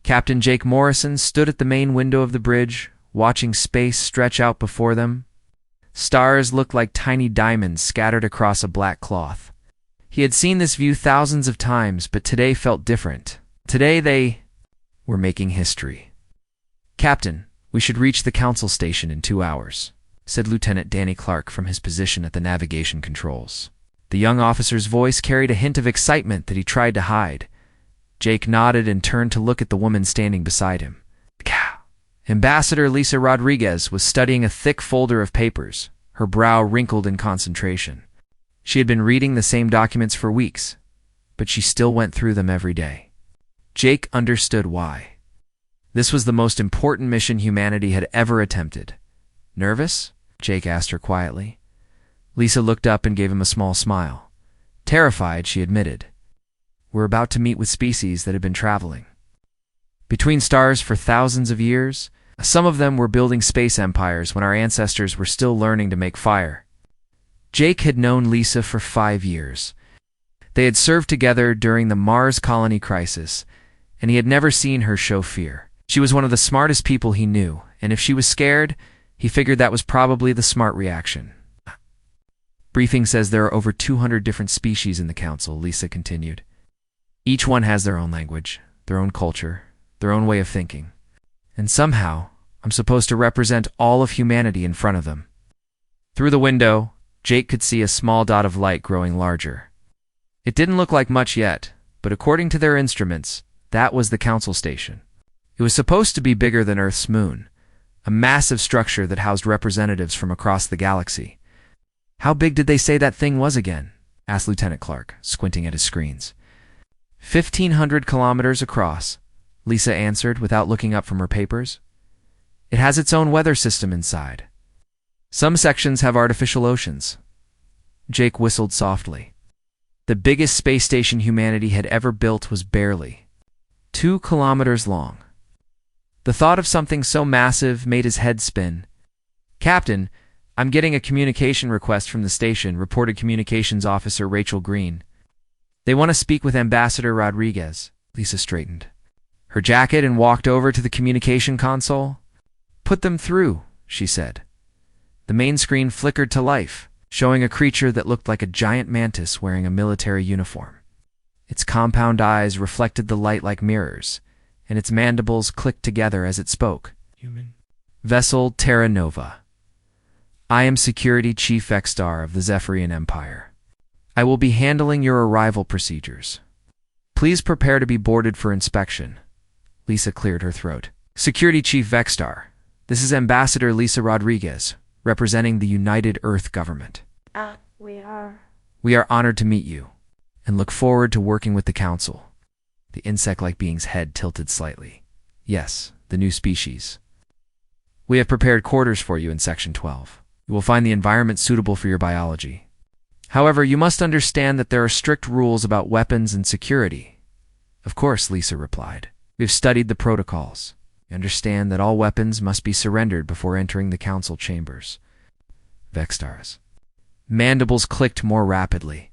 Captain Jake Morrison stood at the main window of the bridge, watching space stretch out before them. Stars looked like tiny diamonds scattered across a black cloth. He had seen this view thousands of times, but today felt different. Today they were making history. "Captain, we should reach the council station in 2 hours," said Lieutenant Danny Clark from his position at the navigation controls. The young officer's voice carried a hint of excitement that he tried to hide. Jake nodded and turned to look at the woman standing beside him. Ambassador Lisa Rodriguez was studying a thick folder of papers, her brow wrinkled in concentration. She had been reading the same documents for weeks, but she still went through them every day. Jake understood why. This was the most important mission humanity had ever attempted. "Nervous?" Jake asked her quietly. Lisa looked up and gave him a small smile. Terrified, she admitted. "We're about to meet with species that have been traveling between stars for thousands of years. Some of them were building space empires when our ancestors were still learning to make fire." Jake had known Lisa for 5 years. They had served together during the Mars colony crisis, and he had never seen her show fear. She was one of the smartest people he knew, and if she was scared, he figured that was probably the smart reaction. "Briefing says there are over 200 different species in the council," Lisa continued. "Each one has their own language, their own culture, their own way of thinking. And somehow, I'm supposed to represent all of humanity in front of them." Through the window, Jake could see a small dot of light growing larger. It didn't look like much yet, but according to their instruments, that was the council station. It was supposed to be bigger than Earth's moon, a massive structure that housed representatives from across the galaxy. "How big did they say that thing was again?" asked Lieutenant Clark, squinting at his screens. 1,500 kilometers across," Lisa answered without looking up from her papers. "It has its own weather system inside. Some sections have artificial oceans." Jake whistled softly. The biggest space station humanity had ever built was barely 2 kilometers long. The thought of something so massive made his head spin. "Captain, I'm getting a communication request from the station," reported Communications Officer Rachel Green. "They want to speak with Ambassador Rodriguez." Lisa straightened her jacket and walked over to the communication console. "Put them through," she said. The main screen flickered to life, showing a creature that looked like a giant mantis wearing a military uniform. Its compound eyes reflected the light like mirrors, and its mandibles clicked together as it spoke. "Human. Vessel Terra Nova. I am Security Chief Vexstar of the Zephyrian Empire. I will be handling your arrival procedures. Please prepare to be boarded for inspection." Lisa cleared her throat. "Security Chief Vexstar, this is Ambassador Lisa Rodriguez, representing the United Earth Government. We are honored to meet you, and look forward to working with the Council." The insect-like being's head tilted slightly. "Yes, the new species. We have prepared quarters for you in Section 12. You will find the environment suitable for your biology. However, you must understand that there are strict rules about weapons and security." "Of course," Lisa replied. "We've studied the protocols. We understand that all weapons must be surrendered before entering the council chambers." Vexstars. Mandibles clicked more rapidly.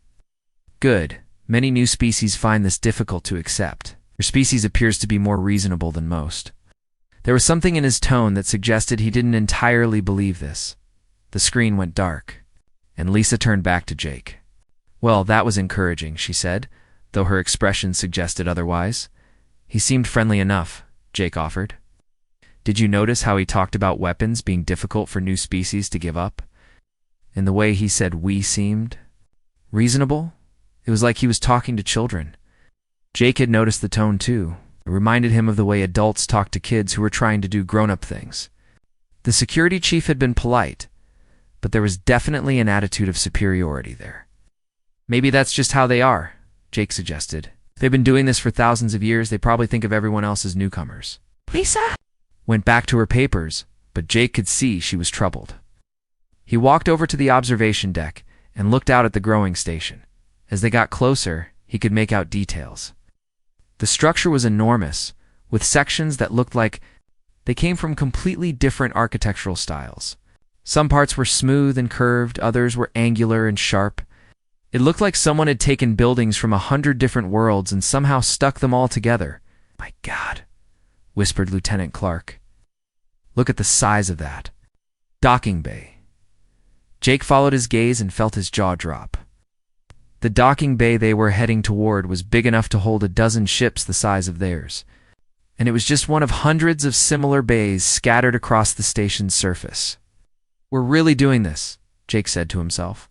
"Good. Many new species find this difficult to accept. Your species appears to be more reasonable than most." There was something in his tone that suggested he didn't entirely believe this. The screen went dark, and Lisa turned back to Jake. "Well, that was encouraging," she said, though her expression suggested otherwise. "He seemed friendly enough," Jake offered. "Did you notice how he talked about weapons being difficult for new species to give up? And the way he said we seemed reasonable? It was like he was talking to children." Jake had noticed the tone too. It reminded him of the way adults talk to kids who were trying to do grown-up things. The security chief had been polite, but there was definitely an attitude of superiority there. "Maybe that's just how they are," Jake suggested. "They've been doing this for thousands of years. They probably think of everyone else as newcomers." Lisa went back to her papers, but Jake could see she was troubled. He walked over to the observation deck and looked out at the growing station. As they got closer, he could make out details. The structure was enormous, with sections that looked like they came from completely different architectural styles. Some parts were smooth and curved, others were angular and sharp. It looked like someone had taken buildings from 100 different worlds and somehow stuck them all together. "My God," whispered Lieutenant Clark. "Look at the size of that. Docking bay." Jake followed his gaze and felt his jaw drop. The docking bay they were heading toward was big enough to hold a dozen ships the size of theirs, and it was just one of hundreds of similar bays scattered across the station's surface. "We're really doing this," Jake said to himself.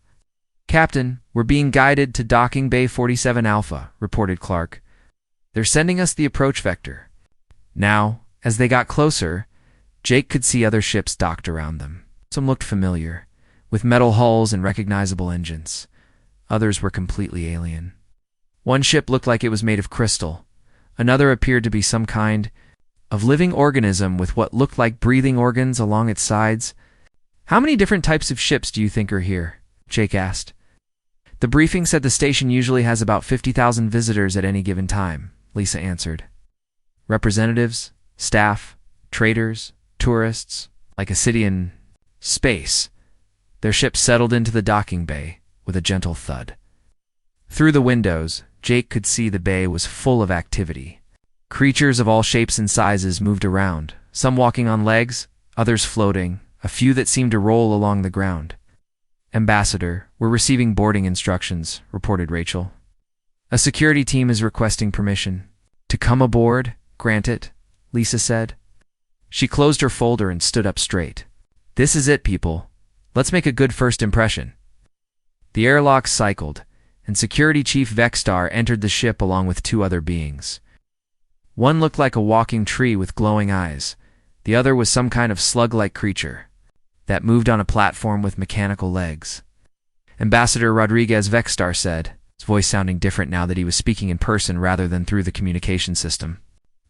"Captain, we're being guided to Docking Bay 47 Alpha," reported Clark. "They're sending us the approach vector." Now, as they got closer, Jake could see other ships docked around them. Some looked familiar, with metal hulls and recognizable engines. Others were completely alien. One ship looked like it was made of crystal. Another appeared to be some kind of living organism with what looked like breathing organs along its sides. "How many different types of ships do you think are here?" Jake asked. "The briefing said the station usually has about 50,000 visitors at any given time," Lisa answered. "Representatives, staff, traders, tourists, like a city in space." Their ship settled into the docking bay with a gentle thud. Through the windows, Jake could see the bay was full of activity. Creatures of all shapes and sizes moved around, some walking on legs, others floating, a few that seemed to roll along the ground. "Ambassador, we're receiving boarding instructions," reported Rachel. "A security team is requesting permission." "To come aboard?" "Grant it," Lisa said. She closed her folder and stood up straight. "This is it, people. Let's make a good first impression." The airlock cycled, and Security Chief Vexstar entered the ship along with two other beings. One looked like a walking tree with glowing eyes. The other was some kind of slug-like creature that moved on a platform with mechanical legs. "Ambassador Rodriguez," Vexstar said, his voice sounding different now that he was speaking in person rather than through the communication system.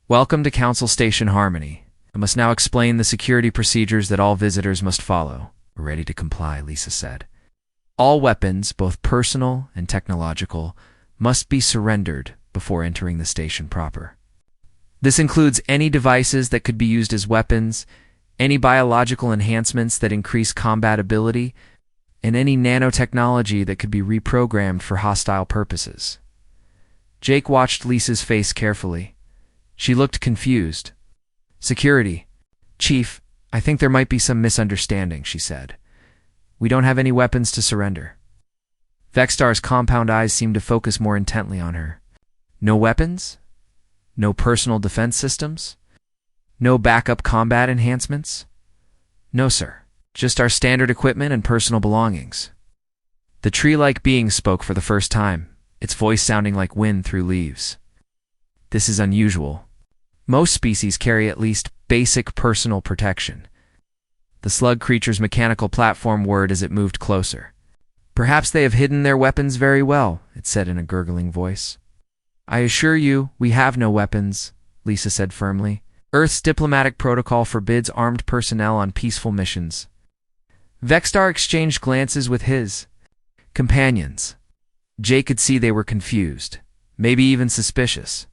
"Welcome to Council Station Harmony. I must now explain the security procedures that all visitors must follow." "We're ready to comply," Lisa said. "All weapons, both personal and technological, must be surrendered before entering the station proper. This includes any devices that could be used as weapons, any biological enhancements that increase combat ability, and any nanotechnology that could be reprogrammed for hostile purposes." Jake watched Lisa's face carefully. She looked confused. "Security. Chief, I think there might be some misunderstanding," she said. "We don't have any weapons to surrender." Vexstar's compound eyes seemed to focus more intently on her. "No weapons? No personal defense systems? No backup combat enhancements?" "No, sir. Just our standard equipment and personal belongings." The tree-like being spoke for the first time, its voice sounding like wind through leaves. "This is unusual. Most species carry at least basic personal protection." The slug creature's mechanical platform whirred as it moved closer. "Perhaps they have hidden their weapons very well," it said in a gurgling voice. "I assure you, we have no weapons," Lisa said firmly. "Earth's diplomatic protocol forbids armed personnel on peaceful missions." Vexstar exchanged glances with his companions. Jake could see they were confused, maybe even suspicious.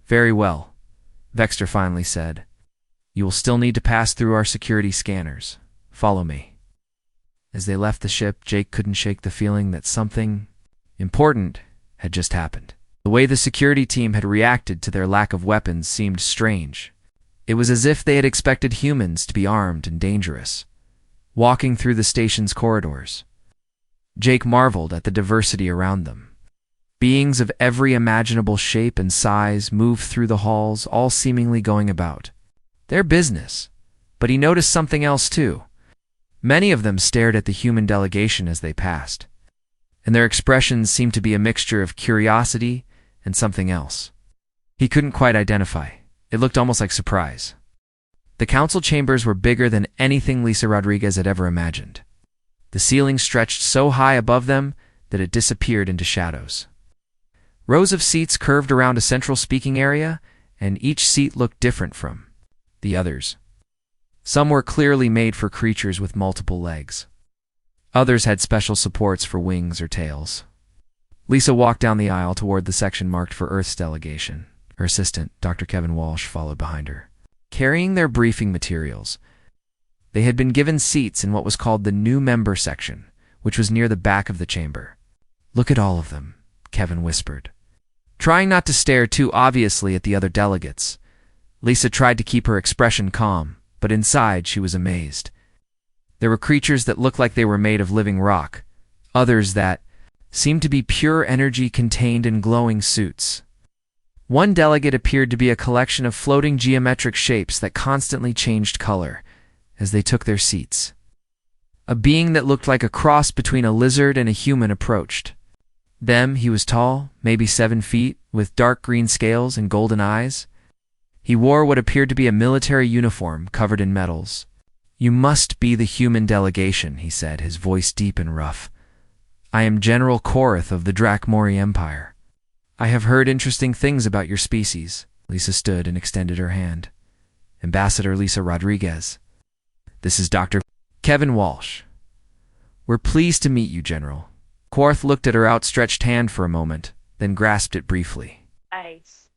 "Very well," Vexstar finally said. "You will still need to pass through our security scanners. Follow me." As they left the ship, Jake couldn't shake the feeling that something important had just happened. The way the security team had reacted to their lack of weapons seemed strange. It was as if they had expected humans to be armed and dangerous, walking through the station's corridors. Jake marveled at the diversity around them. Beings of every imaginable shape and size moved through the halls, all seemingly going about their business. But he noticed something else too. Many of them stared at the human delegation as they passed, and their expressions seemed to be a mixture of curiosity and something else. He couldn't quite identify. It looked almost like surprise. The council chambers were bigger than anything Lisa Rodriguez had ever imagined. The ceiling stretched so high above them that it disappeared into shadows. Rows of seats curved around a central speaking area, and each seat looked different from the others. Some were clearly made for creatures with multiple legs. Others had special supports for wings or tails. Lisa walked down the aisle toward the section marked for Earth's delegation. Her assistant, Dr. Kevin Walsh, followed behind her, carrying their briefing materials. They had been given seats in what was called the new member section, which was near the back of the chamber. "Look at all of them," Kevin whispered, trying not to stare too obviously at the other delegates. Lisa tried to keep her expression calm, but inside she was amazed. There were creatures that looked like they were made of living rock, others that seemed to be pure energy contained in glowing suits. One delegate appeared to be a collection of floating geometric shapes that constantly changed color as they took their seats. A being that looked like a cross between a lizard and a human approached them. He was tall, maybe 7 feet, with dark green scales and golden eyes. He wore what appeared to be a military uniform covered in medals. "You must be the human delegation," he said, his voice deep and rough. "I am General Korath of the Drakmori Empire. I have heard interesting things about your species." Lisa stood and extended her hand. "Ambassador Lisa Rodriguez. This is Dr. Kevin Walsh. We're pleased to meet you, General." Korath looked at her outstretched hand for a moment, then grasped it briefly. Ice.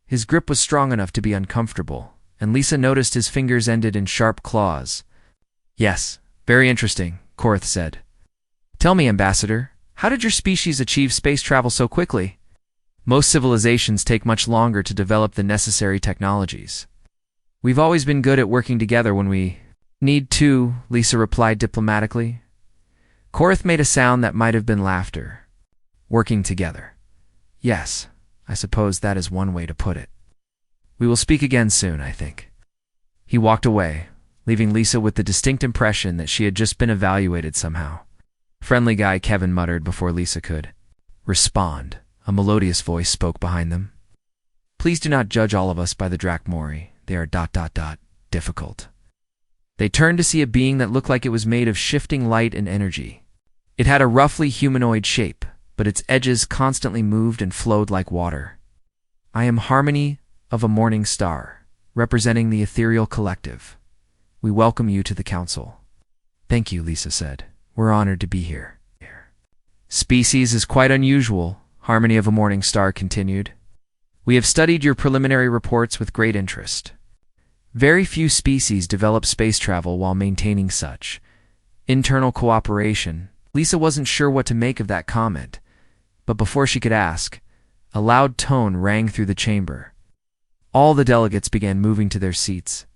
His grip was strong enough to be uncomfortable, and Lisa noticed his fingers ended in sharp claws. "Yes, very interesting," Korath said. "Tell me, Ambassador, how did your species achieve space travel so quickly? Most civilizations take much longer to develop the necessary technologies. We've always been good at working together when we need to," Lisa replied diplomatically. Korath made a sound that might have been laughter. "Working together. Yes, I suppose that is one way to put it. We will speak again soon, I think." He walked away, leaving Lisa with the distinct impression that she had just been evaluated somehow. "Friendly guy," Kevin muttered before Lisa could respond. A melodious voice spoke behind them. "Please do not judge all of us by the Drakmori. They are ... difficult." They turned to see a being that looked like it was made of shifting light and energy. It had a roughly humanoid shape, but its edges constantly moved and flowed like water. "I am Harmony of a Morning Star, representing the ethereal collective. We welcome you to the council." "Thank you," Lisa said. "We're honored to be here." "Species is quite unusual," Harmony of a Morning Star continued. "We have studied your preliminary reports with great interest. Very few species develop space travel while maintaining such internal cooperation." Lisa wasn't sure what to make of that comment, but before she could ask, a loud tone rang through the chamber. All the delegates began moving to their seats.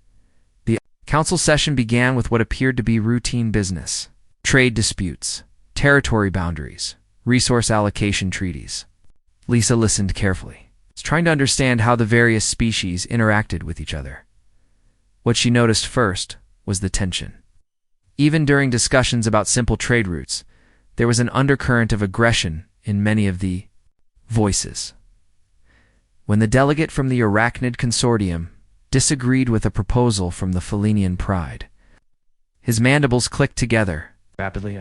The council session began with what appeared to be routine business: trade disputes, territory boundaries, resource allocation treaties. Lisa listened carefully, trying to understand how the various species interacted with each other. What she noticed first was the tension. Even during discussions about simple trade routes, there was an undercurrent of aggression in many of the voices. When the delegate from the Arachnid Consortium disagreed with a proposal from the Felinian Pride, his mandibles clicked together rapidly.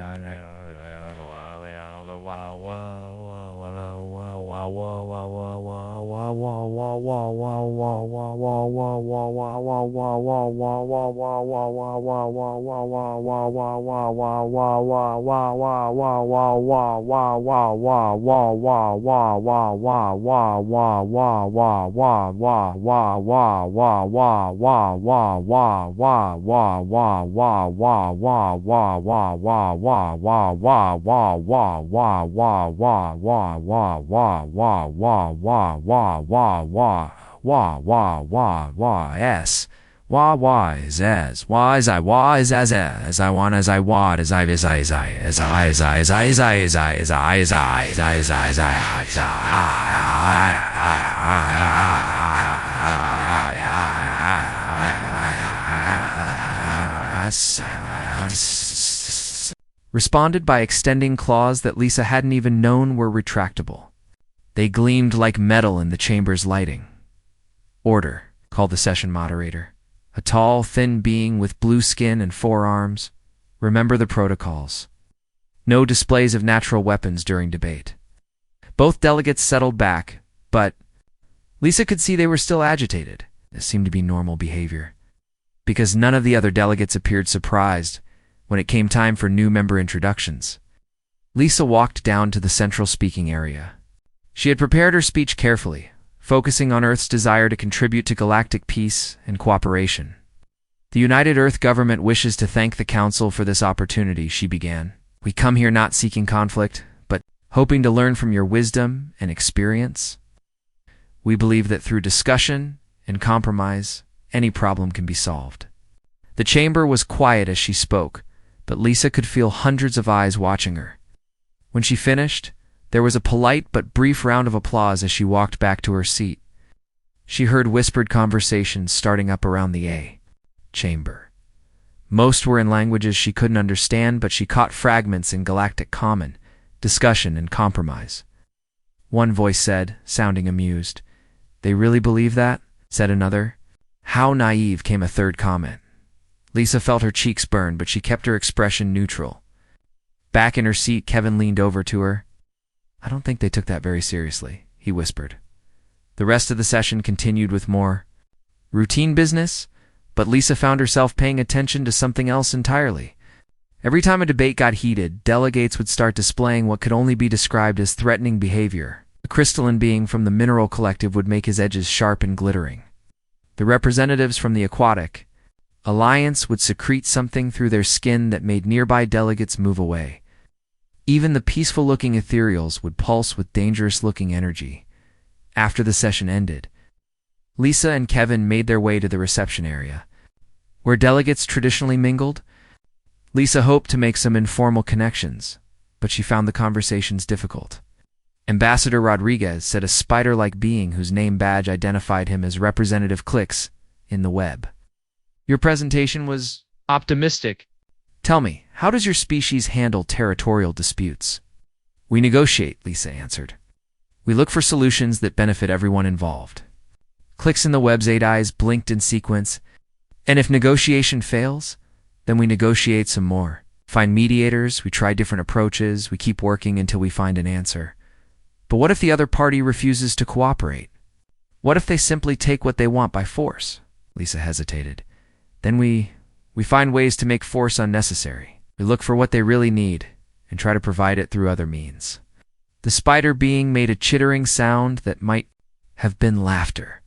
Yes. Wah is as wah is I wah is as I want as I want as I is I is I as I is I as I is I as I as I as I as I as I as I responded by extending claws that Lisa hadn't even known were retractable. They gleamed like metal in the chamber's lighting. "Order," called the session moderator. A tall, thin being with blue skin and 4 arms. "Remember the protocols. No displays of natural weapons during debate." Both delegates settled back, but Lisa could see they were still agitated. This seemed to be normal behavior, because none of the other delegates appeared surprised when it came time for new member introductions. Lisa walked down to the central speaking area. She had prepared her speech carefully, focusing on Earth's desire to contribute to galactic peace and cooperation. "The United Earth government wishes to thank the Council for this opportunity," she began. "We come here not seeking conflict, but hoping to learn from your wisdom and experience. We believe that through discussion and compromise, any problem can be solved. The chamber was quiet as she spoke, but Lisa could feel hundreds of eyes watching her. When she finished, there was a polite but brief round of applause as she walked back to her seat. She heard whispered conversations starting up around the A chamber. Most were in languages she couldn't understand, but she caught fragments in Galactic common, discussion, and compromise. One voice said, sounding amused. "They really believe that?" said another. "How naive," came a third comment. Lisa felt her cheeks burn, but she kept her expression neutral. Back in her seat, Kevin leaned over to her. "I don't think they took that very seriously," he whispered. The rest of the session continued with more routine business, but Lisa found herself paying attention to something else entirely. Every time a debate got heated, delegates would start displaying what could only be described as threatening behavior. A crystalline being from the Mineral Collective would make his edges sharp and glittering. The representatives from the Aquatic Alliance would secrete something through their skin that made nearby delegates move away. Even the peaceful-looking ethereals would pulse with dangerous-looking energy. After the session ended, Lisa and Kevin made their way to the reception area, where delegates traditionally mingled. Lisa hoped to make some informal connections, but she found the conversations difficult. Ambassador Rodriguez said a spider-like being whose name badge identified him as Representative Clicks in the web. "Your presentation was optimistic. Tell me, how does your species handle territorial disputes?" "We negotiate," Lisa answered. "We look for solutions that benefit everyone involved." Clicks in the web's 8 eyes blinked in sequence. "And if negotiation fails, then we negotiate some more. Find mediators, we try different approaches, we keep working until we find an answer. But what if the other party refuses to cooperate? What if they simply take what they want by force?" Lisa hesitated. "Then we find ways to make force unnecessary. We look for what they really need and try to provide it through other means." The spider being made a chittering sound that might have been laughter.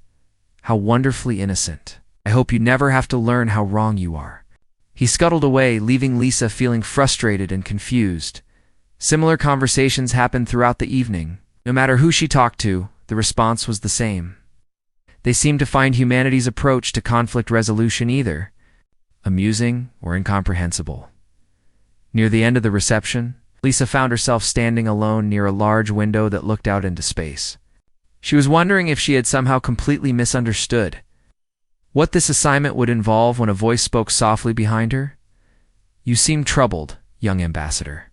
"How wonderfully innocent. I hope you never have to learn how wrong you are." He scuttled away, leaving Lisa feeling frustrated and confused. Similar conversations happened throughout the evening. No matter who she talked to, the response was the same. They seemed to find humanity's approach to conflict resolution either amusing or incomprehensible. Near the end of the reception, Lisa found herself standing alone near a large window that looked out into space. She was wondering if she had somehow completely misunderstood what this assignment would involve when a voice spoke softly behind her. "You seem troubled, young ambassador."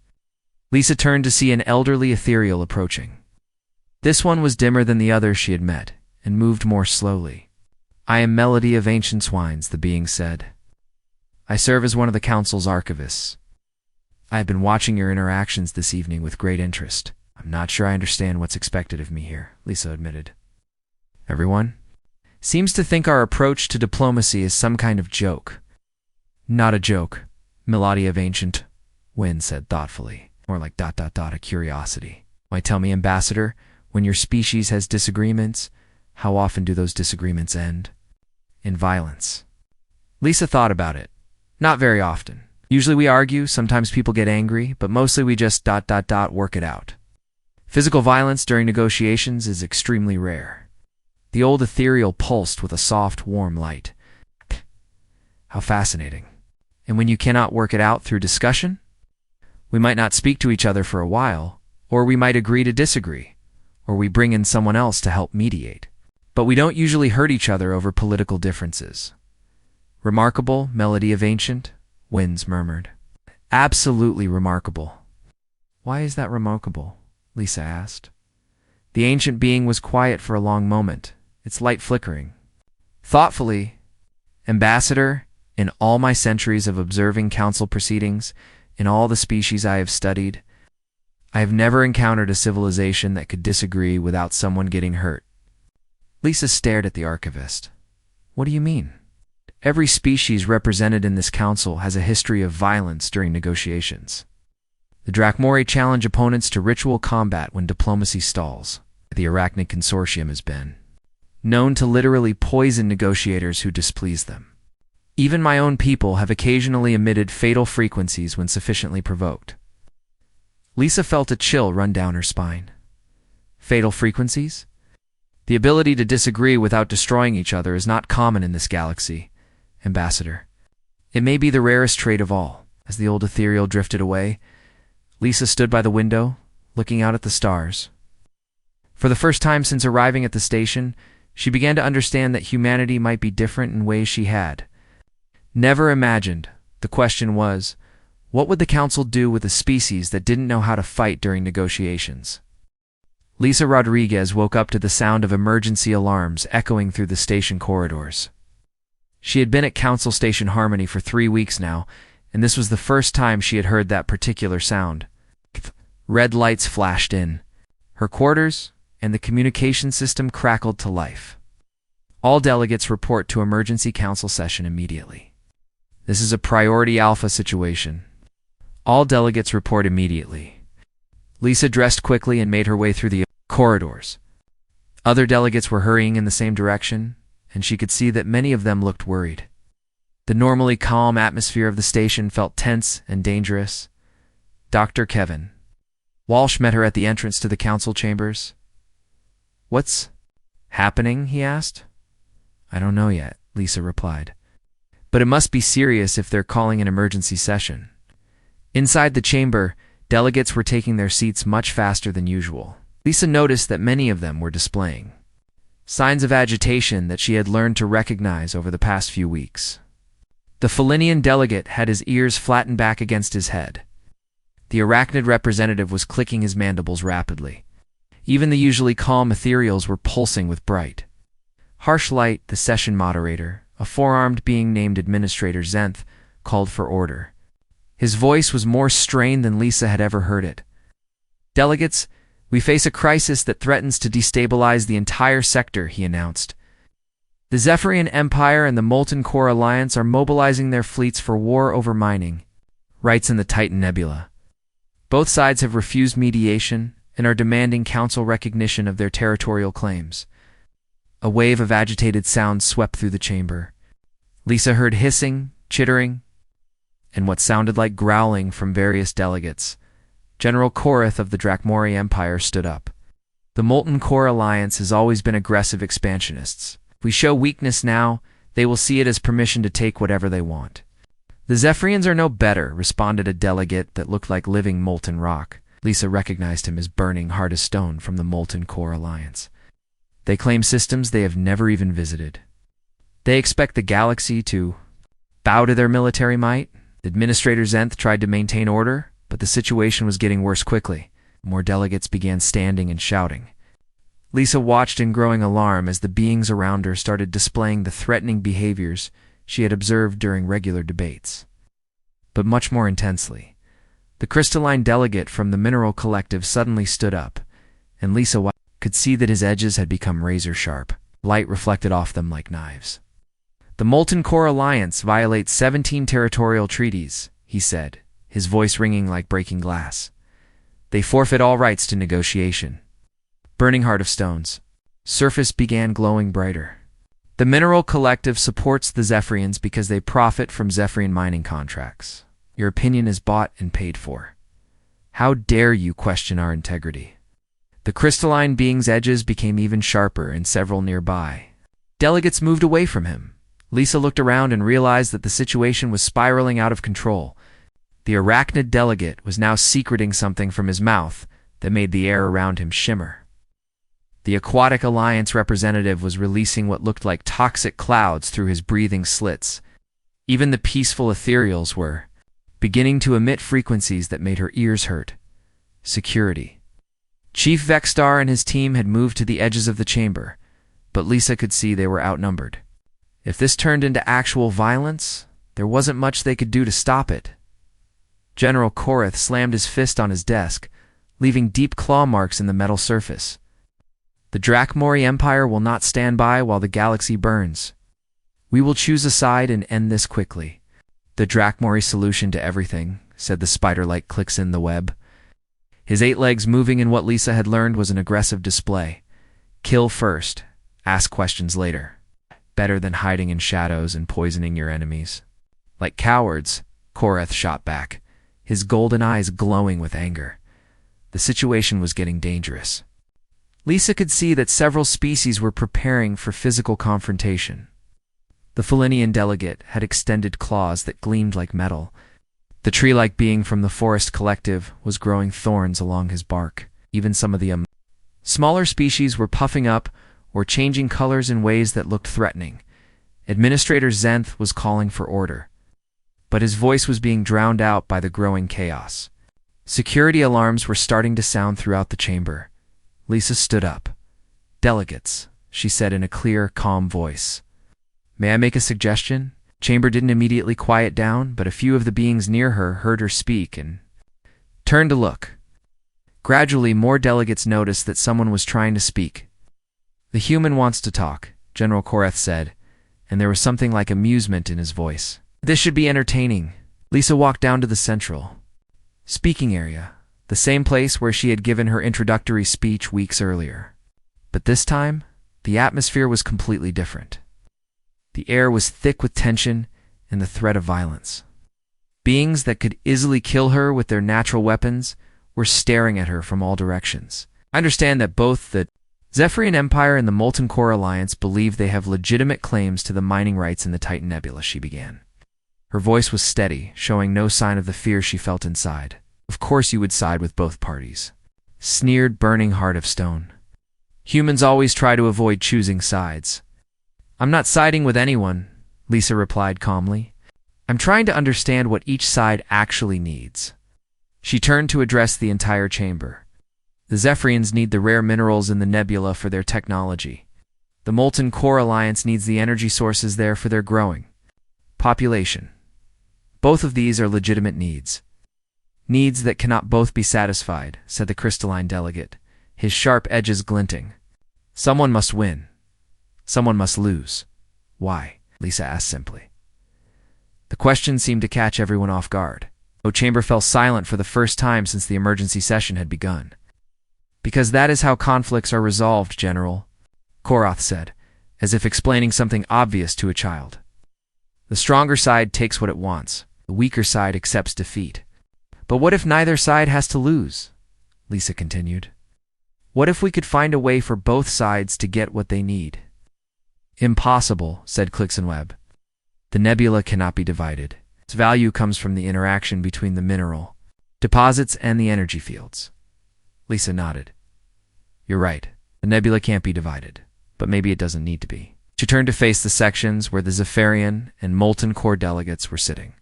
Lisa turned to see an elderly ethereal approaching. This one was dimmer than the others she had met, and moved more slowly. "I am Melody of Ancient Swines," the being said. "I serve as one of the Council's archivists. I have been watching your interactions this evening with great interest. I'm not sure I understand what's expected of me here," Lisa admitted. "Everyone seems to think our approach to diplomacy is some kind of joke." "Not a joke," Melody of Ancient Wind said thoughtfully. "More like ... a curiosity. Why, tell me, Ambassador, when your species has disagreements, how often do those disagreements end?" "In violence." Lisa thought about it. "Not very often. Usually we argue, sometimes people get angry, but mostly we just ... work it out. Physical violence during negotiations is extremely rare." The old ethereal pulsed with a soft, warm light. "How fascinating. And when you cannot work it out through discussion? We might not speak to each other for a while, or we might agree to disagree, or we bring in someone else to help mediate. But we don't usually hurt each other over political differences." "Remarkable, Melody of Ancient Winds murmured. "Absolutely remarkable." "Why is that remarkable?" Lisa asked. The ancient being was quiet for a long moment, its light flickering. Thoughtfully, "Ambassador, in all my centuries of observing council proceedings, in all the species I have studied, I have never encountered a civilization that could disagree without someone getting hurt." Lisa stared at the archivist. "What do you mean?" "Every species represented in this council has a history of violence during negotiations. The Drakmori challenge opponents to ritual combat when diplomacy stalls. The Arachnid Consortium has been known to literally poison negotiators who displease them. Even my own people have occasionally emitted fatal frequencies when sufficiently provoked." Lisa felt a chill run down her spine. "Fatal frequencies?" The ability to disagree without destroying each other is not common in this galaxy, Ambassador. It may be the rarest trait of all. As the old ethereal drifted away, Lisa stood by the window, looking out at the stars. For the first time since arriving at the station, she began to understand that humanity might be different in ways she had never imagined. The question was, what would the Council do with a species that didn't know how to fight during negotiations? Lisa Rodriguez woke up to the sound of emergency alarms echoing through the station corridors. She had been at Council Station Harmony for 3 weeks now, and this was the first time she had heard that particular sound. Red lights flashed in. Her quarters and the communication system crackled to life. All delegates report to emergency council session immediately. This is a priority alpha situation. All delegates report immediately. Lisa dressed quickly and made her way through the corridors. Other delegates were hurrying in the same direction, and she could see that many of them looked worried. The normally calm atmosphere of the station felt tense and dangerous. Dr. Kevin Walsh met her at the entrance to the council chambers. "What's happening?" he asked. "I don't know yet," Lisa replied. "But it must be serious if they're calling an emergency session." Inside the chamber, delegates were taking their seats much faster than usual. Lisa noticed that many of them were displaying signs of agitation that she had learned to recognize over the past few weeks. The Felinian delegate had his ears flattened back against his head. The arachnid representative was clicking his mandibles rapidly. Even the usually calm ethereals were pulsing with bright, harsh light. The session moderator, a four-armed being named Administrator Zenth, called for order. His voice was more strained than Lisa had ever heard it. "Delegates, we face a crisis that threatens to destabilize the entire sector," he announced. "The Zephyrian Empire and the Molten Core Alliance are mobilizing their fleets for war over mining rights in the Titan Nebula. Both sides have refused mediation and are demanding council recognition of their territorial claims." A wave of agitated sounds swept through the chamber. Lisa heard hissing, chittering, and what sounded like growling from various delegates. General Korath of the Drakmori Empire stood up. "The Molten Core Alliance has always been aggressive expansionists. If we show weakness now, they will see it as permission to take whatever they want." "The Zephyrians are no better," responded a delegate that looked like living molten rock. Lisa recognized him as burning hard as stone from the Molten Core Alliance. "They claim systems they have never even visited. They expect the galaxy to bow to their military might." Administrator Zenth tried to maintain order, but the situation was getting worse quickly. More delegates began standing and shouting. Lisa watched in growing alarm as the beings around her started displaying the threatening behaviors she had observed during regular debates. But much more intensely, the crystalline delegate from the Mineral Collective suddenly stood up, and Lisa could see that his edges had become razor-sharp. Light reflected off them like knives. "The Molten Core Alliance violates 17 territorial treaties," he said, his voice ringing like breaking glass. "They forfeit all rights to negotiation." Burning Heart of Stones. Surface began glowing brighter. "The Mineral Collective supports the Zephyrians because they profit from Zephyrian mining contracts. Your opinion is bought and paid for. How dare you question our integrity?" The crystalline being's edges became even sharper and several nearby. Delegates moved away from him. Lisa looked around and realized that the situation was spiraling out of control. The arachnid delegate was now secreting something from his mouth that made the air around him shimmer. The Aquatic Alliance representative was releasing what looked like toxic clouds through his breathing slits. Even the peaceful ethereals were beginning to emit frequencies that made her ears hurt. Security. Chief Vexstar and his team had moved to the edges of the chamber, but Lisa could see they were outnumbered. If this turned into actual violence, there wasn't much they could do to stop it. General Korath slammed his fist on his desk, leaving deep claw marks in the metal surface. "The Drakmori Empire will not stand by while the galaxy burns. We will choose a side and end this quickly." "The Drakmori solution to everything," said the spider-like clicks in the web. His 8 legs moving in what Lisa had learned was an aggressive display. "Kill first, ask questions later. Better than hiding in shadows and poisoning your enemies." "Like cowards," Korath shot back, his golden eyes glowing with anger. The situation was getting dangerous. Lisa could see that several species were preparing for physical confrontation. The Felinian delegate had extended claws that gleamed like metal. The tree-like being from the Forest Collective was growing thorns along his bark. Even some of the smaller species were puffing up or changing colors in ways that looked threatening. Administrator Zenth was calling for order, but his voice was being drowned out by the growing chaos. Security alarms were starting to sound throughout the chamber. Lisa stood up. "Delegates," she said in a clear, calm voice. "May I make a suggestion?" Chamber didn't immediately quiet down, but a few of the beings near her heard her speak and turned to look. Gradually, more delegates noticed that someone was trying to speak. "The human wants to talk," General Koreth said, and there was something like amusement in his voice. "This should be entertaining." Lisa walked down to the central speaking area, the same place where she had given her introductory speech weeks earlier. But this time, the atmosphere was completely different. The air was thick with tension and the threat of violence. Beings that could easily kill her with their natural weapons were staring at her from all directions. "I understand that both the Zephyrian Empire and the Molten Core Alliance believe they have legitimate claims to the mining rights in the Titan Nebula," she began. Her voice was steady, showing no sign of the fear she felt inside. "Of course you would side with both parties," sneered Burning Heart of Stone. "Humans always try to avoid choosing sides." "I'm not siding with anyone," Lisa replied calmly. "I'm trying to understand what each side actually needs." She turned to address the entire chamber. "The Zephyrians need the rare minerals in the nebula for their technology. The Molten Core Alliance needs the energy sources there for their growing population. Both of these are legitimate needs. Needs that cannot both be satisfied," said the crystalline delegate, his sharp edges glinting. "Someone must win. Someone must lose." "Why?" Lisa asked simply. The question seemed to catch everyone off guard. The chamber fell silent for the first time since the emergency session had begun. "Because that is how conflicts are resolved, General," Koroth said, as if explaining something obvious to a child. "The stronger side takes what it wants. The weaker side accepts defeat." "But what if neither side has to lose?" Lisa continued. "What if we could find a way for both sides to get what they need?" "Impossible," said Clixenweb. "The nebula cannot be divided. Its value comes from the interaction between the mineral deposits and the energy fields." Lisa nodded. "You're right. The nebula can't be divided, but maybe it doesn't need to be." She turned to face the sections where the Zephyrian and Molten Core delegates were sitting.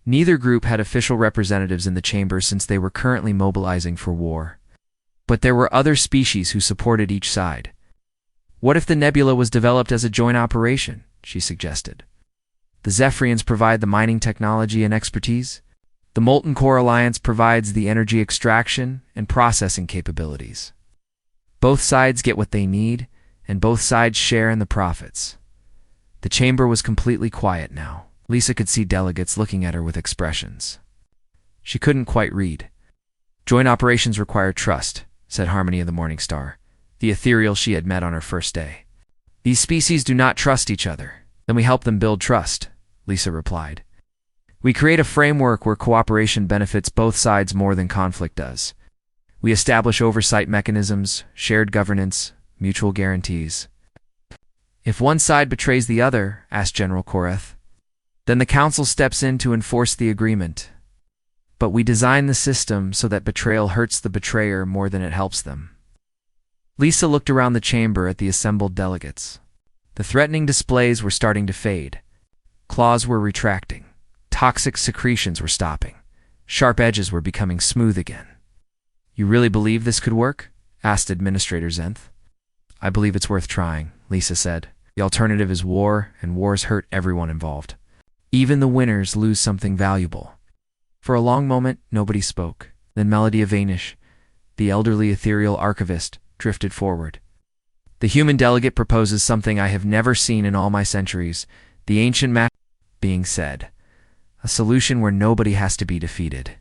Neither group had official representatives in the chamber since they were currently mobilizing for war. But there were other species who supported each side. "What if the nebula was developed as a joint operation?" she suggested. "The Zephyrians provide the mining technology and expertise. The Molten Core Alliance provides the energy extraction and processing capabilities. Both sides get what they need, and both sides share in the profits." The chamber was completely quiet now. Lisa could see delegates looking at her with expressions she couldn't quite read. "Joint operations require trust," said Harmony of the Morning Star, the ethereal she had met on her first day. "These species do not trust each other. Then we help them build trust," Lisa replied. "We create a framework where cooperation benefits both sides more than conflict does. We establish oversight mechanisms, shared governance, mutual guarantees." "If one side betrays the other," asked General Koreth, "then the Council steps in to enforce the agreement. But we design the system so that betrayal hurts the betrayer more than it helps them." Lisa looked around the chamber at the assembled delegates. The threatening displays were starting to fade. Claws were retracting. Toxic secretions were stopping. Sharp edges were becoming smooth again. "You really believe this could work?" asked Administrator Zenth. "I believe it's worth trying," Lisa said. "The alternative is war, and wars hurt everyone involved. Even the winners lose something valuable." For a long moment, nobody spoke. Then Melody of Vanish, the elderly ethereal archivist, drifted forward. "The human delegate proposes something I have never seen in all my centuries. The ancient being said. A solution where nobody has to be defeated.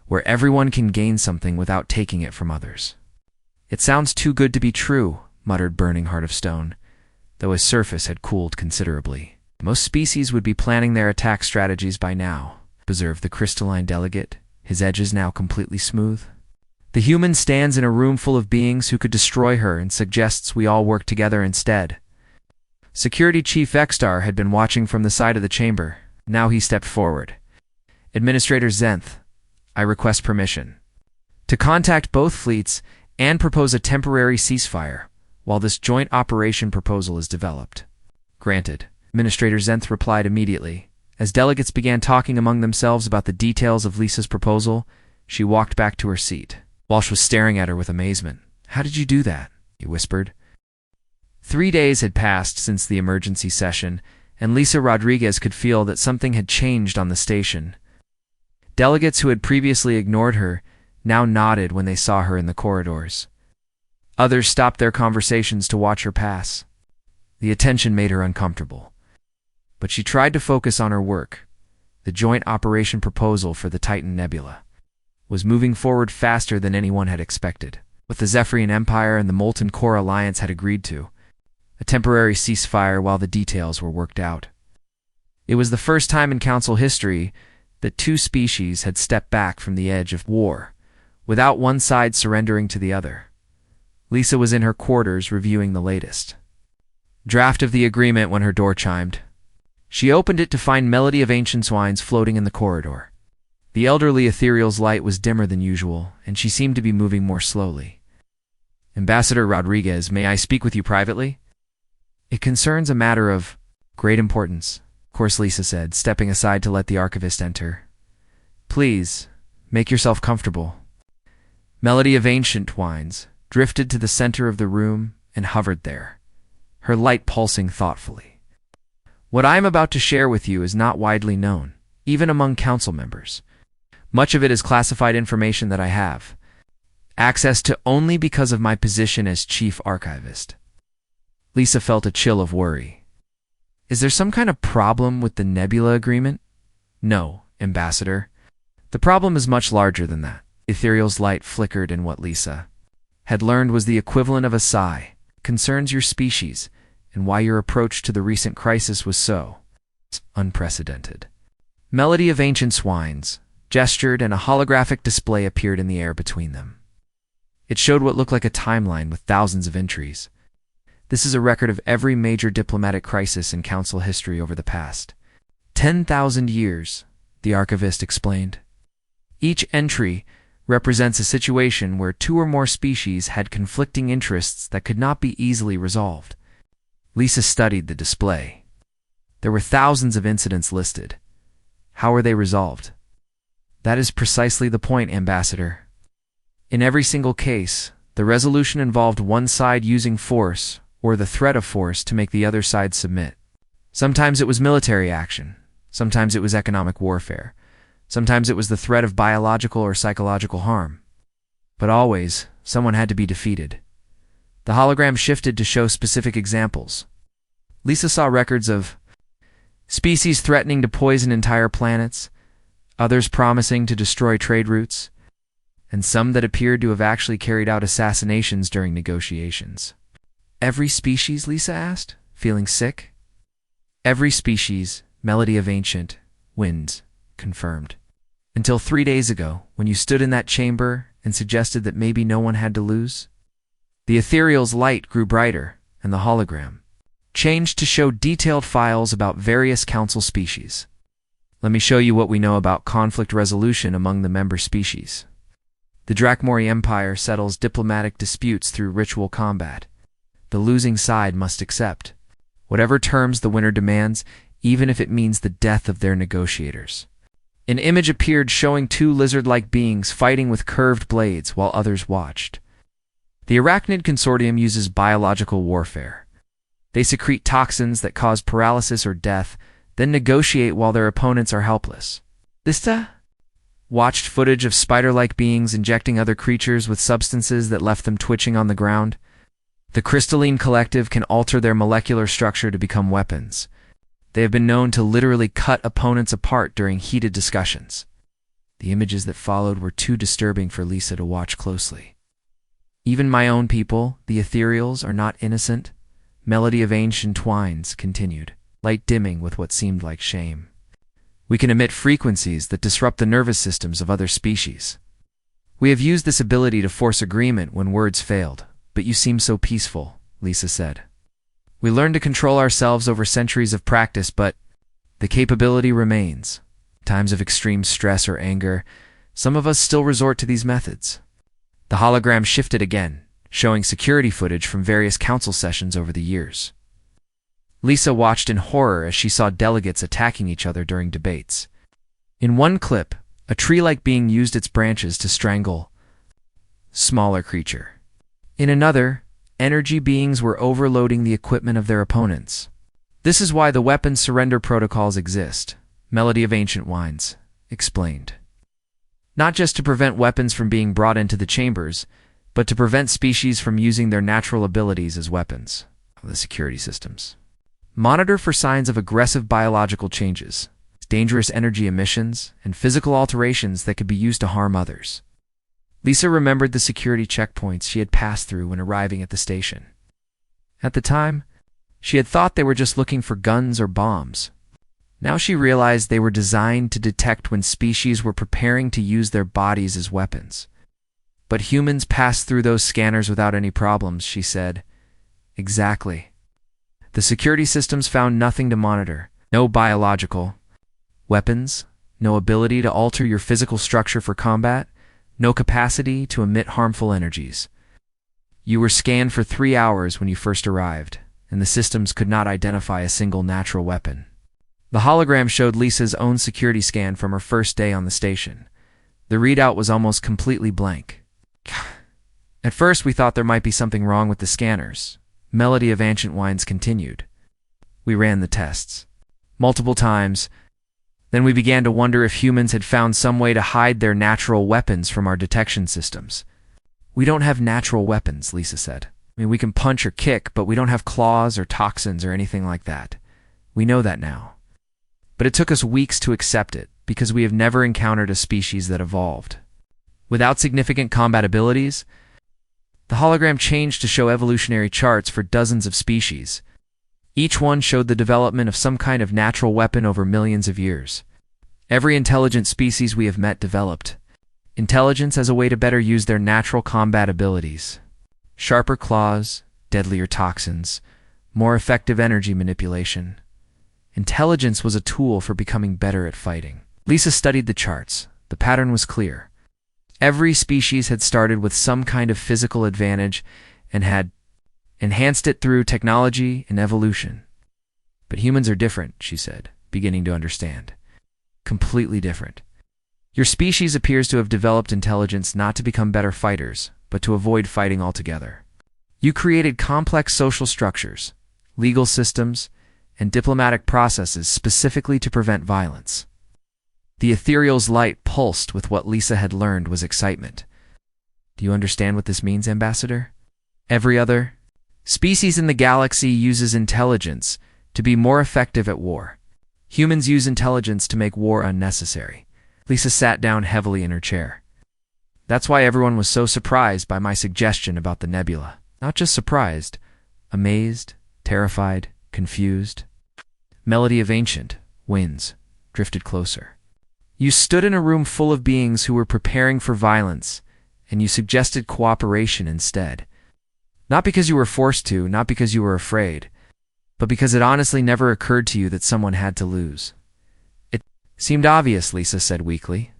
Where everyone can gain something without taking it from others." "It sounds too good to be true," muttered Burning Heart of Stone, though his surface had cooled considerably. "Most species would be planning their attack strategies by now," observed the crystalline delegate, his edges now completely smooth. The human stands in a room full of beings who could destroy her and suggests we all work together instead. Security Chief Extar had been watching from the side of the chamber. Now he stepped forward. Administrator Zenth, I request permission to contact both fleets and propose a temporary ceasefire while this joint operation proposal is developed. Granted, Administrator Zenth replied immediately. As delegates began talking among themselves about the details of Lisa's proposal, she walked back to her seat. Walsh was staring at her with amazement. How did you do that? He whispered. 3 days had passed since the emergency session, and Lisa Rodriguez could feel that something had changed on the station. Delegates who had previously ignored her now nodded when they saw her in the corridors. Others stopped their conversations to watch her pass. The attention made her uncomfortable. But she tried to focus on her work. The joint operation proposal for the Titan Nebula was moving forward faster than anyone had expected. What the Zephyrian Empire and the Molten Core Alliance had agreed to, a temporary ceasefire while the details were worked out. It was the first time in Council history that two species had stepped back from the edge of war, without one side surrendering to the other. Lisa was in her quarters reviewing the latest draft of the agreement when her door chimed. She opened it to find Melody of Ancient Swines floating in the corridor. The elderly ethereal's light was dimmer than usual, and she seemed to be moving more slowly. Ambassador Rodriguez, may I speak with you privately? It concerns a matter of great importance, of course, Lisa said, stepping aside to let the archivist enter. Please, make yourself comfortable. Melody of Ancient Wines drifted to the center of the room and hovered there, her light pulsing thoughtfully. What I am about to share with you is not widely known, even among council members. Much of it is classified information that I have access to only because of my position as chief archivist. Lisa felt a chill of worry. Is there some kind of problem with the Nebula agreement? No, Ambassador. The problem is much larger than that. Ethereal's light flickered in what Lisa had learned was the equivalent of a sigh. Concerns your species, and why your approach to the recent crisis was so unprecedented. Melody of Ancient Swines gestured, and a holographic display appeared in the air between them. It showed what looked like a timeline with thousands of entries. This is a record of every major diplomatic crisis in Council history over the past 10,000 years, the archivist explained. Each entry represents a situation where two or more species had conflicting interests that could not be easily resolved. Lisa studied the display. There were thousands of incidents listed. How were they resolved? That is precisely the point, Ambassador. In every single case, the resolution involved one side using force or the threat of force to make the other side submit. Sometimes it was military action. Sometimes it was economic warfare. Sometimes it was the threat of biological or psychological harm. But always, someone had to be defeated. The hologram shifted to show specific examples. Lisa saw records of species threatening to poison entire planets, others promising to destroy trade routes, and some that appeared to have actually carried out assassinations during negotiations. Every species, Lisa asked, feeling sick. Every species, Melody of Ancient Winds confirmed. Until 3 days ago, when you stood in that chamber and suggested that maybe no one had to lose. The ethereal's light grew brighter, and the hologram changed to show detailed files about various council species. Let me show you what we know about conflict resolution among the member species. The Drakmori Empire settles diplomatic disputes through ritual combat. The losing side must accept whatever terms the winner demands, even if it means the death of their negotiators. An image appeared showing two lizard-like beings fighting with curved blades while others watched. The Arachnid Consortium uses biological warfare. They secrete toxins that cause paralysis or death, then negotiate while their opponents are helpless. Lista watched footage of spider-like beings injecting other creatures with substances that left them twitching on the ground. The Crystalline Collective can alter their molecular structure to become weapons. They have been known to literally cut opponents apart during heated discussions. The images that followed were too disturbing for Lisa to watch closely. Even my own people, the ethereals, are not innocent, Melody of Ancient Twines continued, light dimming with what seemed like shame. We can emit frequencies that disrupt the nervous systems of other species. We have used this ability to force agreement when words failed, but you seem so peaceful, Lisa said. We learned to control ourselves over centuries of practice, but the capability remains. Times of extreme stress or anger, some of us still resort to these methods. The hologram shifted again, showing security footage from various council sessions over the years. Lisa watched in horror as she saw delegates attacking each other during debates. In one clip, a tree-like being used its branches to strangle a smaller creature. In another, energy beings were overloading the equipment of their opponents. This is why the weapons surrender protocols exist, Melody of Ancient Wines explained. Not just to prevent weapons from being brought into the chambers, but to prevent species from using their natural abilities as weapons. The security systems monitor for signs of aggressive biological changes, dangerous energy emissions, and physical alterations that could be used to harm others. Lisa remembered the security checkpoints she had passed through when arriving at the station. At the time, she had thought they were just looking for guns or bombs. Now she realized they were designed to detect when species were preparing to use their bodies as weapons. But humans passed through those scanners without any problems, she said. Exactly. The security systems found nothing to monitor. No biological weapons, no ability to alter your physical structure for combat, no capacity to emit harmful energies. You were scanned for 3 hours when you first arrived, and the systems could not identify a single natural weapon. The hologram showed Lisa's own security scan from her first day on the station. The readout was almost completely blank. At first we thought there might be something wrong with the scanners, Melody of Ancient Wines continued. We ran the tests multiple times. Then we began to wonder if humans had found some way to hide their natural weapons from our detection systems. We don't have natural weapons, Lisa said. We can punch or kick, but we don't have claws or toxins or anything like that. We know that now. But it took us weeks to accept it, because we have never encountered a species that evolved without significant combat abilities. The hologram changed to show evolutionary charts for dozens of species. Each one showed the development of some kind of natural weapon over millions of years. Every intelligent species we have met developed intelligence as a way to better use their natural combat abilities. Sharper claws, deadlier toxins, more effective energy manipulation. Intelligence was a tool for becoming better at fighting. Lisa studied the charts. The pattern was clear. Every species had started with some kind of physical advantage and had enhanced it through technology and evolution. But humans are different, she said, beginning to understand. Completely different. Your species appears to have developed intelligence not to become better fighters, but to avoid fighting altogether. You created complex social structures, legal systems, and diplomatic processes specifically to prevent violence. The ethereal's light pulsed with what Lisa had learned was excitement. Do you understand what this means, Ambassador? Every other species in the galaxy uses intelligence to be more effective at war. Humans use intelligence to make war unnecessary. Lisa sat down heavily in her chair. That's why everyone was so surprised by my suggestion about the nebula. Not just surprised, amazed, terrified, confused. Melody of Ancient Winds drifted closer. You stood in a room full of beings who were preparing for violence, and you suggested cooperation instead. Not because you were forced to, not because you were afraid, but because it honestly never occurred to you that someone had to lose. It seemed obvious, Lisa said weakly.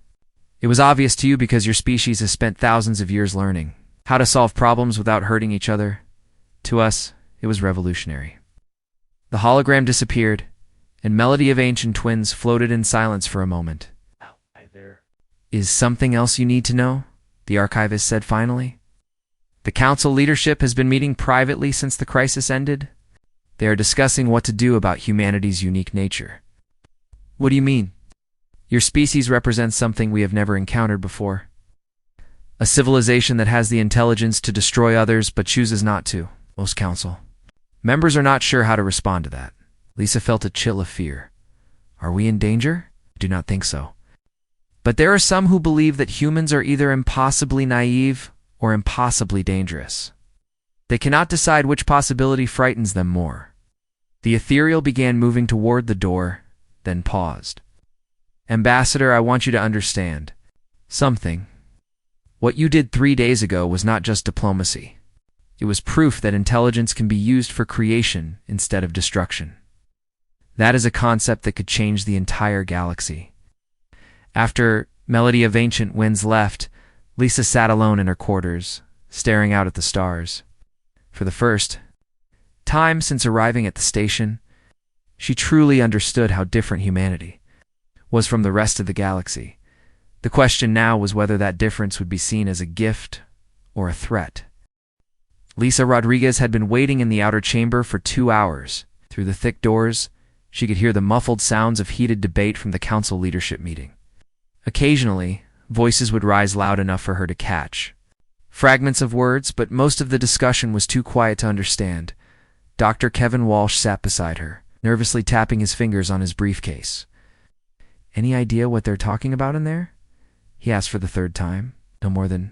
It was obvious to you because your species has spent thousands of years learning how to solve problems without hurting each other. To us, it was revolutionary. The hologram disappeared, and Melody of Ancient Twins floated in silence for a moment. Is something else you need to know? The archivist said finally. The council leadership has been meeting privately since the crisis ended. They are discussing what to do about humanity's unique nature. What do you mean? Your species represents something we have never encountered before. A civilization that has the intelligence to destroy others but chooses not to. Most council members are not sure how to respond to that. Lisa felt a chill of fear. Are we in danger? I do not think so. But there are some who believe that humans are either impossibly naive or impossibly dangerous. They cannot decide which possibility frightens them more. The ethereal began moving toward the door, then paused. Ambassador, I want you to understand something. What you did 3 days ago was not just diplomacy. It was proof that intelligence can be used for creation instead of destruction. That is a concept that could change the entire galaxy. After Melody of Ancient Winds left, Lisa sat alone in her quarters, staring out at the stars. For the first time since arriving at the station, she truly understood how different humanity was from the rest of the galaxy. The question now was whether that difference would be seen as a gift or a threat. Lisa Rodriguez had been waiting in the outer chamber for 2 hours. Through the thick doors, she could hear the muffled sounds of heated debate from the council leadership meeting. Occasionally, voices would rise loud enough for her to catch fragments of words, but most of the discussion was too quiet to understand. Dr. Kevin Walsh sat beside her, nervously tapping his fingers on his briefcase. "Any idea what they're talking about in there?" he asked for the 3rd time. "No more than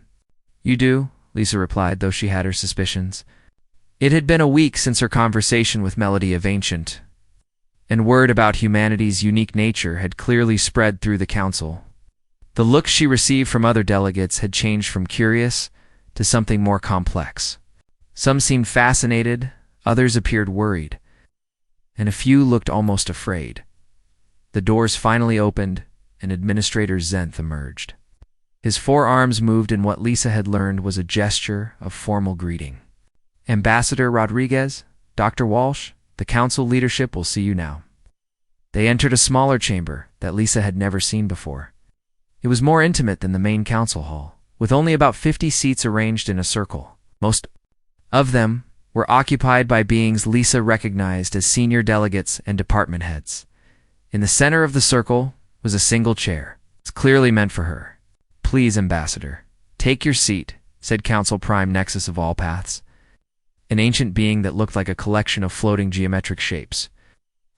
you do," Lisa replied, though she had her suspicions. It had been a week since her conversation with Melody of Ancient, and word about humanity's unique nature had clearly spread through the council. The looks she received from other delegates had changed from curious to something more complex. Some seemed fascinated, others appeared worried, and a few looked almost afraid. The doors finally opened, and Administrator Zenth emerged. His 4 arms moved in what Lisa had learned was a gesture of formal greeting. "Ambassador Rodriguez, Dr. Walsh, the council leadership will see you now." They entered a smaller chamber that Lisa had never seen before. It was more intimate than the main council hall, with only about 50 seats arranged in a circle. Most of them were occupied by beings Lisa recognized as senior delegates and department heads. In the center of the circle was a single chair. It's clearly meant for her. "Please, Ambassador, take your seat," said Council Prime Nexus of All Paths, an ancient being that looked like a collection of floating geometric shapes.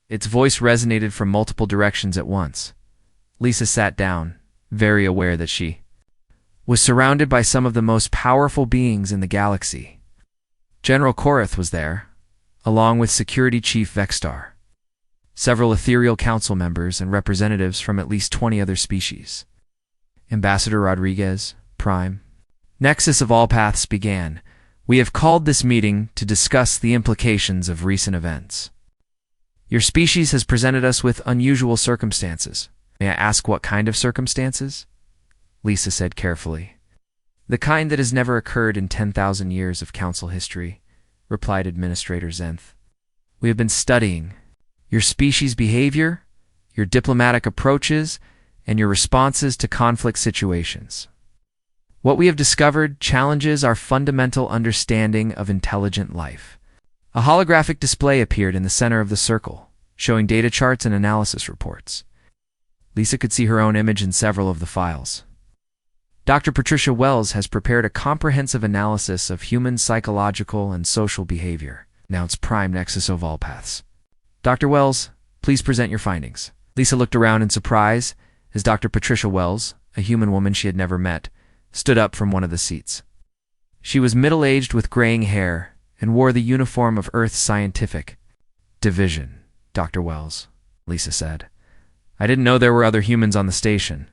Its voice resonated from multiple directions at once. Lisa sat down, very aware that she was surrounded by some of the most powerful beings in the galaxy. General Korath was there, along with Security Chief Vexstar, several ethereal council members, and representatives from at least 20 other species. Ambassador Rodriguez, Prime Nexus of All Paths began. "We have called this meeting to discuss the implications of recent events. Your species has presented us with unusual circumstances. May I ask what kind of circumstances?" Lisa said carefully. "The kind that has never occurred in 10,000 years of council history," replied Administrator Zenth. "We have been studying your species' behavior, your diplomatic approaches, and your responses to conflict situations. What we have discovered challenges our fundamental understanding of intelligent life." A holographic display appeared in the center of the circle, showing data charts and analysis reports. Lisa could see her own image in several of the files. Dr. Patricia Wells has prepared a comprehensive analysis of human psychological and social behavior, announced Prime Nexus of All Paths. "Dr. Wells, please present your findings." Lisa looked around in surprise as Dr. Patricia Wells, a human woman she had never met, stood up from one of the seats. She was middle-aged with graying hair and wore the uniform of Earth's scientific division. "Dr. Wells," Lisa said, "I didn't know there were other humans on the station.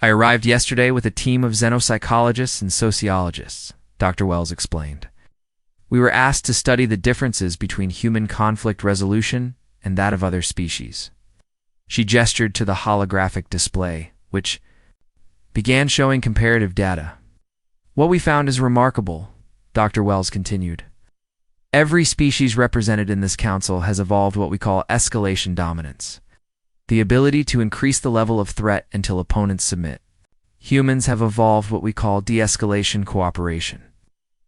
I arrived yesterday with a team of xenopsychologists and sociologists," Dr. Wells explained. "We were asked to study the differences between human conflict resolution and that of other species." She gestured to the holographic display, which began showing comparative data. "What we found is remarkable," Dr. Wells continued. "Every species represented in this council has evolved what we call escalation dominance, the ability to increase the level of threat until opponents submit. Humans have evolved what we call de-escalation cooperation,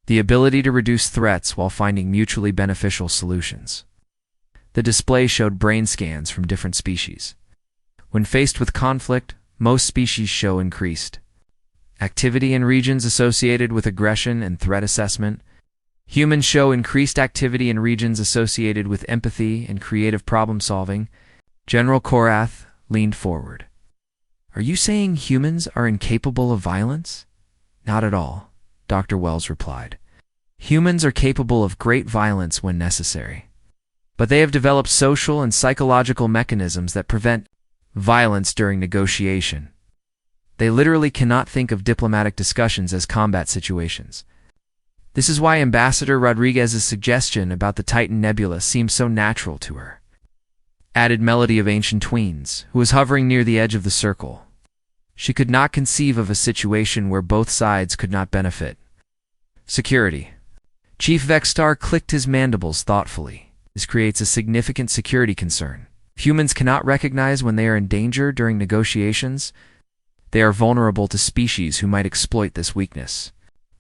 the ability to reduce threats while finding mutually beneficial solutions." The display showed brain scans from different species. When faced with conflict, most species show increased activity in regions associated with aggression and threat assessment. Humans show increased activity in regions associated with empathy and creative problem-solving. General Korath leaned forward. "Are you saying humans are incapable of violence?" "Not at all," Dr. Wells replied. "Humans are capable of great violence when necessary, but they have developed social and psychological mechanisms that prevent violence during negotiation. They literally cannot think of diplomatic discussions as combat situations. This is why Ambassador Rodriguez's suggestion about the Titan Nebula seems so natural to her. Added Melody of Ancient Tweens, who was hovering near the edge of the circle. She could not conceive of a situation where both sides could not benefit. Security. Chief Vexstar clicked his mandibles thoughtfully. This creates a significant security concern. Humans cannot recognize when they are in danger during negotiations. They are vulnerable to species who might exploit this weakness.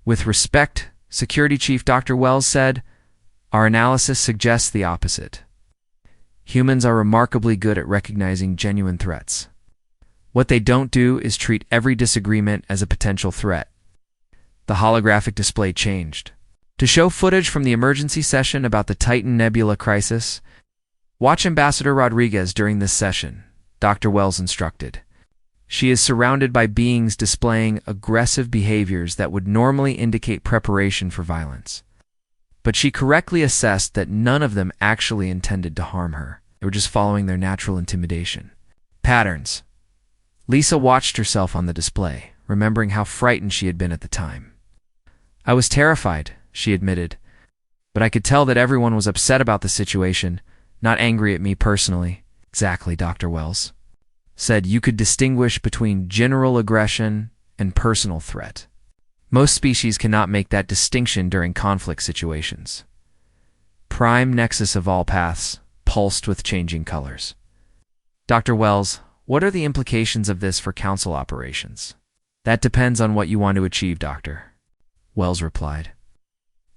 With respect, Security Chief Dr. Wells said, "Our analysis suggests the opposite. Humans are remarkably good at recognizing genuine threats. What they don't do is treat every disagreement as a potential threat." The holographic display changed. To show footage from the emergency session about the Titan Nebula crisis, watch Ambassador Rodriguez during this session, Dr. Wells instructed. She is surrounded by beings displaying aggressive behaviors that would normally indicate preparation for violence. But she correctly assessed that none of them actually intended to harm her. They were just following their natural intimidation. Patterns. Lisa watched herself on the display, remembering how frightened she had been at the time. "I was terrified," she admitted, "but I could tell that everyone was upset about the situation, not angry at me personally." "Exactly," Dr. Wells said. "You could distinguish between general aggression and personal threat. Most species cannot make that distinction during conflict situations." Prime nexus of all paths pulsed with changing colors. "Dr. Wells, what are the implications of this for Council operations?" "That depends on what you want to achieve, Doctor," Wells replied.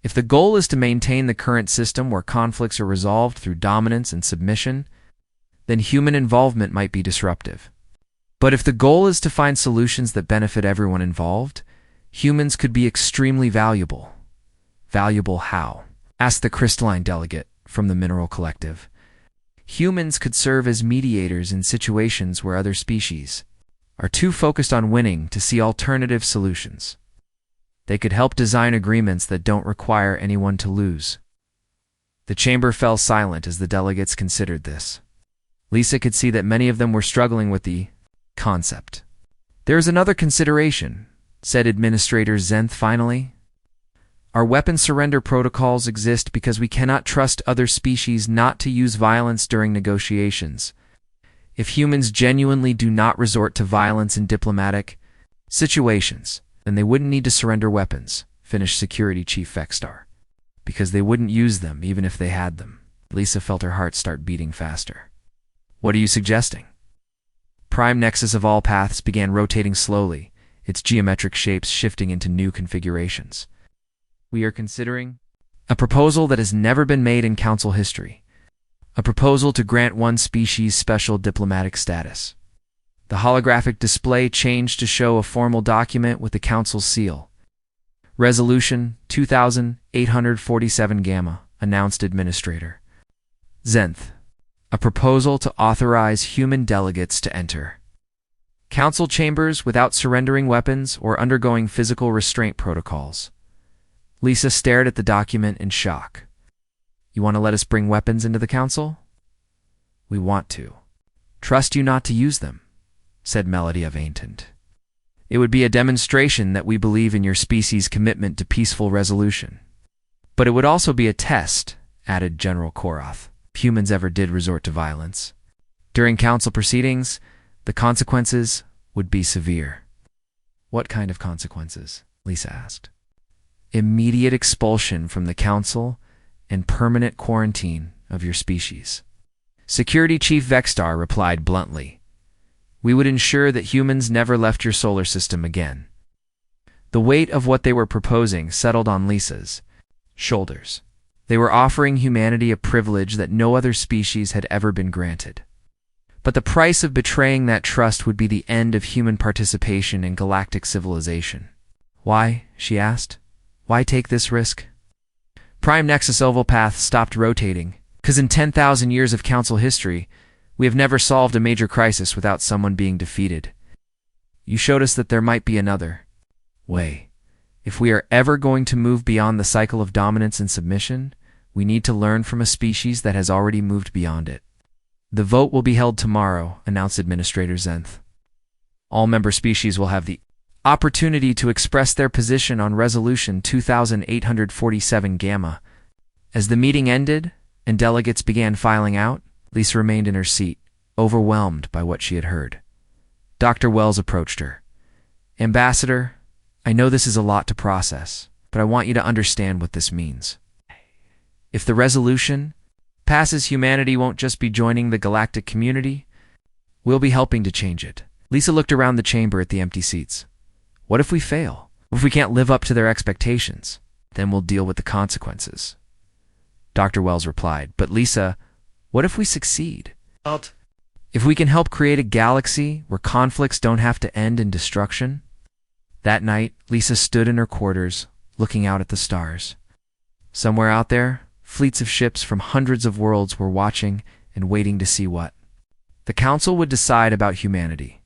"If the goal is to maintain the current system where conflicts are resolved through dominance and submission, then human involvement might be disruptive. But if the goal is to find solutions that benefit everyone involved, humans could be extremely valuable." "Valuable how?" asked the crystalline delegate from the Mineral Collective. "Humans could serve as mediators in situations where other species are too focused on winning to see alternative solutions. They could help design agreements that don't require anyone to lose." The chamber fell silent as the delegates considered this. Lisa could see that many of them were struggling with the concept. "There is another consideration," said Administrator Zenth finally. "Our weapon surrender protocols exist because we cannot trust other species not to use violence during negotiations. If humans genuinely do not resort to violence in diplomatic situations, then they wouldn't need to surrender weapons," finished Security Chief Vexstar, "because they wouldn't use them even if they had them." Lisa felt her heart start beating faster. "What are you suggesting?" Prime nexus of all paths began rotating slowly, its geometric shapes shifting into new configurations. "We are considering a proposal that has never been made in Council history. A proposal to grant one species special diplomatic status." The holographic display changed to show a formal document with the Council's seal. "Resolution 2847 Gamma," announced Administrator Zenth. "A proposal to authorize human delegates to enter Council chambers without surrendering weapons or undergoing physical restraint protocols." Lisa stared at the document in shock. "You want to let us bring weapons into the Council?" "We want to. Trust you not to use them," said Melody of Ancient. "It would be a demonstration that we believe in your species' commitment to peaceful resolution. But it would also be a test," added General Koroth, "if humans ever did resort to violence. During Council proceedings, the consequences would be severe." "What kind of consequences?" Lisa asked. "Immediate expulsion from the Council and permanent quarantine of your species." Security Chief Vexstar replied bluntly, "We would ensure that humans never left your solar system again." The weight of what they were proposing settled on Lisa's shoulders. They were offering humanity a privilege that no other species had ever been granted. But the price of betraying that trust would be the end of human participation in galactic civilization. "Why?" she asked. "Why take this risk?" Prime Nexus Oval Path stopped rotating, because in 10,000 years of Council history, we have never solved a major crisis without someone being defeated. You showed us that there might be another way. If we are ever going to move beyond the cycle of dominance and submission, we need to learn from a species that has already moved beyond it. "The vote will be held tomorrow," announced Administrator Zenth. All member species will have the opportunity to express their position on Resolution 2847 Gamma. As the meeting ended and delegates began filing out, Lisa remained in her seat, overwhelmed by what she had heard. Dr. Wells approached her. "Ambassador, I know this is a lot to process, but I want you to understand what this means. If the resolution passes, humanity won't just be joining the galactic community, we'll be helping to change it." Lisa looked around the chamber at the empty seats. "What if we fail? If we can't live up to their expectations? Then we'll deal with the consequences." Dr. Wells replied, "But Lisa, what if we succeed? If we can help create a galaxy where conflicts don't have to end in destruction?" That night, Lisa stood in her quarters, looking out at the stars. Somewhere out there, fleets of ships from hundreds of worlds were watching and waiting to see what the Council would decide about humanity.